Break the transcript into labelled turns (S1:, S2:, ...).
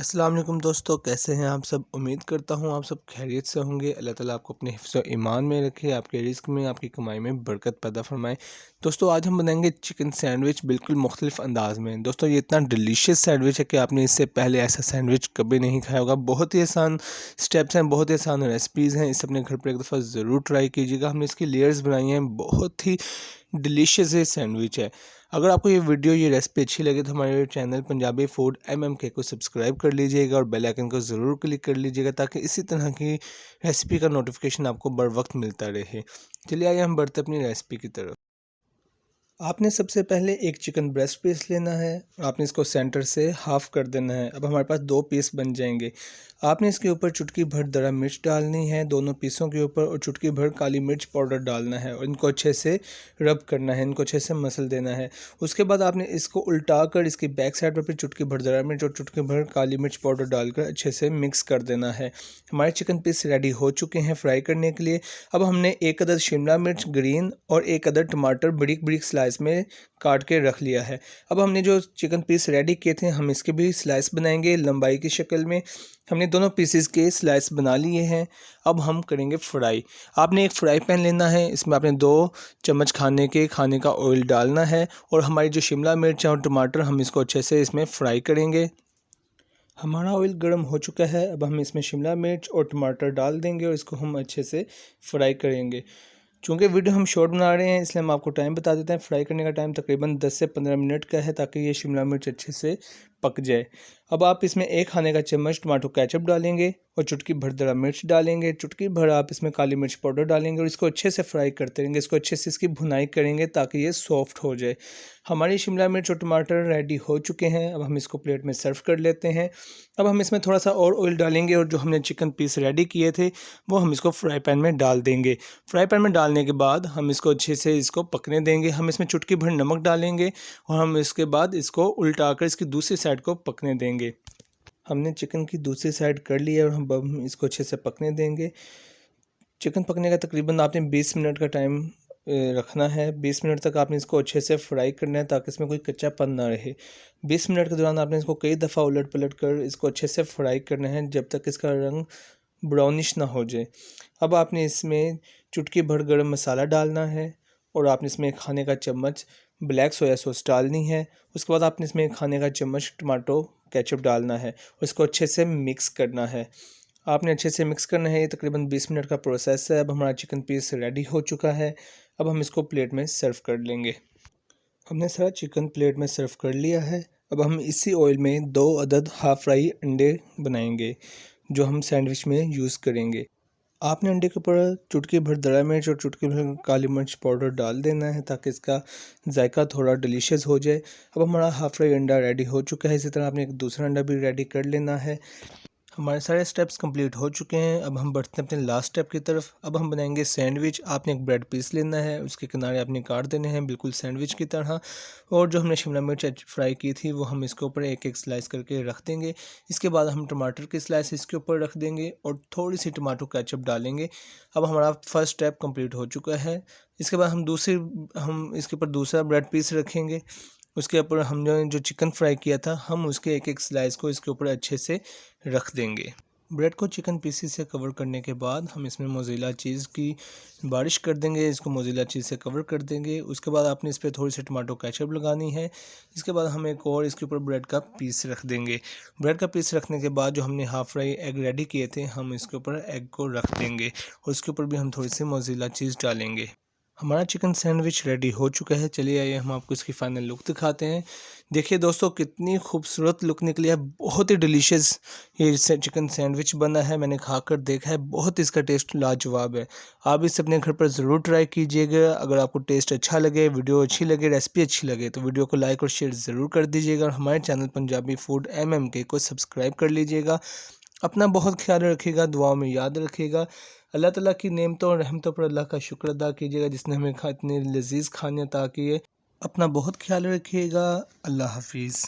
S1: अस्सलाम वालेकुम दोस्तों, कैसे हैं आप सब। उम्मीद करता हूँ आप सब खैरियत से होंगे। अल्लाह ताला आपको अपने हिफ्ज़ व ईमान में रखे, आपके रिज़्क़ में, आपकी कमाई में बरकत पैदा फरमाए। दोस्तों आज हम बनाएंगे चिकन सैंडविच बिल्कुल मुख्तलिफ अंदाज़ में। दोस्तों ये इतना डिलीशियस सैंडविच है कि आपने इससे पहले ऐसा सैंडविच कभी नहीं खाया होगा। बहुत ही आसान स्टेप्स हैं, बहुत ही आसान रेसिपीज़ हैं। इसे अपने घर पर एक दफ़ा ज़रूर ट्राई कीजिएगा। हमने इसकी लेयर्स बनाई हैं, बहुत ही डिलीशियस ये सैंडविच है। अगर आपको ये वीडियो ये रेसिपी अच्छी लगे तो हमारे चैनल पंजाबी फूड MMK को सब्सक्राइब कर लीजिएगा और बेल आइकन को ज़रूर क्लिक कर लीजिएगा ताकि इसी तरह की रेसिपी का नोटिफिकेशन आपको बर वक्त मिलता रहे। चलिए आइए हम बढ़ते अपनी रेसिपी की तरफ। आपने सबसे पहले एक चिकन ब्रेस्ट पीस लेना है और आपने इसको सेंटर से हाफ़ कर देना है। अब हमारे पास 2 पीस बन जाएंगे। आपने इसके ऊपर चुटकी भर दरा मिर्च डालनी है दोनों पीसों के ऊपर, और चुटकी भर काली मिर्च पाउडर डालना है और इनको अच्छे से रब करना है, इनको अच्छे से मसल देना है। उसके बाद आपने इसको उल्टा कर इसकी बैक साइड पर फिर चुटकी भर दरा मिर्च और चुटकी भर काली मिर्च पाउडर डालकर अच्छे से मिक्स कर देना है। हमारे चिकन पीस रेडी हो चुके हैं फ्राई करने के लिए। अब हमने 1 अदद शिमला मिर्च ग्रीन और 1 अदद टमाटर बारीक बारीक स्लाइस में काट के रख लिया है। अब हमने जो चिकन पीस रेडी किए थे हम इसके भी स्लाइस बनाएंगे लंबाई की शक्ल में। हमने दोनों पीसेस के स्लाइस बना लिए हैं। अब हम करेंगे फ्राई। आपने एक फ्राई पैन लेना है, इसमें आपने 2 चम्मच खाने का ऑयल डालना है और हमारी जो शिमला मिर्च और टमाटर हम इसको अच्छे से इसमें फ्राई करेंगे। हमारा ऑयल गर्म हो चुका है। अब हम इसमें शिमला मिर्च और टमाटर डाल देंगे और इसको हम अच्छे से फ्राई करेंगे। चूँकि वीडियो हम शॉर्ट बना रहे हैं इसलिए हम आपको टाइम बता देते हैं। फ्राई करने का टाइम तकरीबन 10 से 15 मिनट का है ताकि ये शिमला मिर्च अच्छे से पक जाए। अब आप इसमें 1 खाने का चम्मच टमाटो केचप डालेंगे और चुटकी भर दरा मिर्च डालेंगे। चुटकी भर आप इसमें काली मिर्च पाउडर डालेंगे और इसको अच्छे से फ्राई करते रहेंगे। इसको अच्छे से इसकी भुनाई करेंगे ताकि ये सॉफ्ट हो जाए। हमारी शिमला मिर्च और टमाटर रेडी हो चुके हैं। अब हम इसको प्लेट में सर्व कर लेते हैं। अब हम इसमें थोड़ा सा और ऑयल डालेंगे और जो हमने चिकन पीस रेडी किए थे वो हम इसको फ्राई पैन में डाल देंगे। फ्राई पैन में डालने के बाद हम इसको अच्छे से इसको पकने देंगे। हम इसमें चुटकी भर नमक डालेंगे और हम इसके बाद इसको उल्टा कर इसकी दूसरी साइड को पकने देंगे। हमने चिकन की दूसरी साइड कर लिया और हम इसको अच्छे से पकने देंगे। चिकन पकने का तकरीबन आपने 20 मिनट का टाइम रखना है। 20 मिनट तक आपने इसको अच्छे से फ्राई करना है ताकि इसमें कोई कच्चापन ना रहे। 20 मिनट के दौरान आपने इसको कई दफ़ा उलट पलट कर इसको अच्छे से फ्राई करना है जब तक इसका रंग ब्राउनिश ना हो जाए। अब आपने इसमें चुटकी भर गरम मसाला डालना है और आपने इसमें खाने का चम्मच ब्लैक सोया सॉस डालनी है। उसके बाद आपने इसमें खाने का चम्मच टमाटो केचप डालना है और इसको अच्छे से मिक्स करना है। आपने अच्छे से मिक्स करना है। ये तकरीबन 20 मिनट का प्रोसेस है। अब हमारा चिकन पीस रेडी हो चुका है। अब हम इसको प्लेट में सर्व कर लेंगे। हमने सारा चिकन प्लेट में सर्व कर लिया है। अब हम इसी ऑयल में 2 अदद हाफ़ फ्राई अंडे बनाएंगे जो हम सैंडविच में यूज़ करेंगे। आपने अंडे के ऊपर चुटकी भर दरा मिर्च और चुटकी भर काली मिर्च पाउडर डाल देना है ताकि इसका जायका थोड़ा डिलीशियस हो जाए। अब हमारा हाफ़ फ्राई अंडा रेडी हो चुका है। इसी तरह आपने एक दूसरा अंडा भी रेडी कर लेना है। हमारे सारे स्टेप्स कंप्लीट हो चुके हैं। अब हम बढ़ते हैं अपने लास्ट स्टेप की तरफ। अब हम बनाएंगे सैंडविच। आपने एक ब्रेड पीस लेना है, उसके किनारे आपने काट देने हैं बिल्कुल सैंडविच की तरह, और जो हमने शिमला मिर्च फ्राई की थी वो हम इसके ऊपर एक एक स्लाइस करके रख देंगे। इसके बाद हम टमाटर की स्लाइस इसके ऊपर रख देंगे और थोड़ी सी टमाटो केचप डालेंगे। अब हमारा फर्स्ट स्टेप कंप्लीट हो चुका है। इसके बाद हम इसके ऊपर दूसरा ब्रेड पीस रखेंगे। उसके ऊपर हम जो चिकन फ्राई किया था हम उसके एक एक स्लाइस को इसके ऊपर अच्छे से रख देंगे। ब्रेड को चिकन पीसीस से कवर करने के बाद हम इसमें मोज़रेला चीज़ की बारिश कर देंगे। इसको मोज़रेला चीज़ से कवर कर देंगे। उसके बाद आपने इस पर थोड़ी सी टमाटो केचप लगानी है। इसके बाद हम एक और इसके ऊपर ब्रेड का पीस रख देंगे। ब्रेड का पीस रखने के बाद जो हमने हाफ़ फ्राई एग रेडी किए थे हम इसके ऊपर एग को रख देंगे और उसके ऊपर भी हम थोड़ी सी मोज़रेला चीज़ डालेंगे। हमारा चिकन सैंडविच रेडी हो चुका है। चलिए आइए हम आपको इसकी फ़ाइनल लुक दिखाते हैं। देखिए दोस्तों कितनी खूबसूरत लुक निकली है। बहुत ही डिलीशियस ये चिकन सैंडविच बना है। मैंने खाकर देखा है, बहुत इसका टेस्ट लाजवाब है। आप इसे अपने घर पर ज़रूर ट्राई कीजिएगा। अगर आपको टेस्ट अच्छा लगे, वीडियो अच्छी लगे, रेसिपी अच्छी लगे तो वीडियो को लाइक और शेयर ज़रूर कर दीजिएगा और हमारे चैनल पंजाबी फूड MMK को सब्सक्राइब कर लीजिएगा। अपना बहुत ख्याल रखिएगा, दुआओं में याद रखिएगा। अल्लाह ताला की नेमतों और रहमतों पर अल्लाह का शुक्र अदा कीजिएगा जिसने हमें इतने लजीज़ खाने अता किए। अपना बहुत ख्याल रखिएगा। अल्लाह हाफिज़।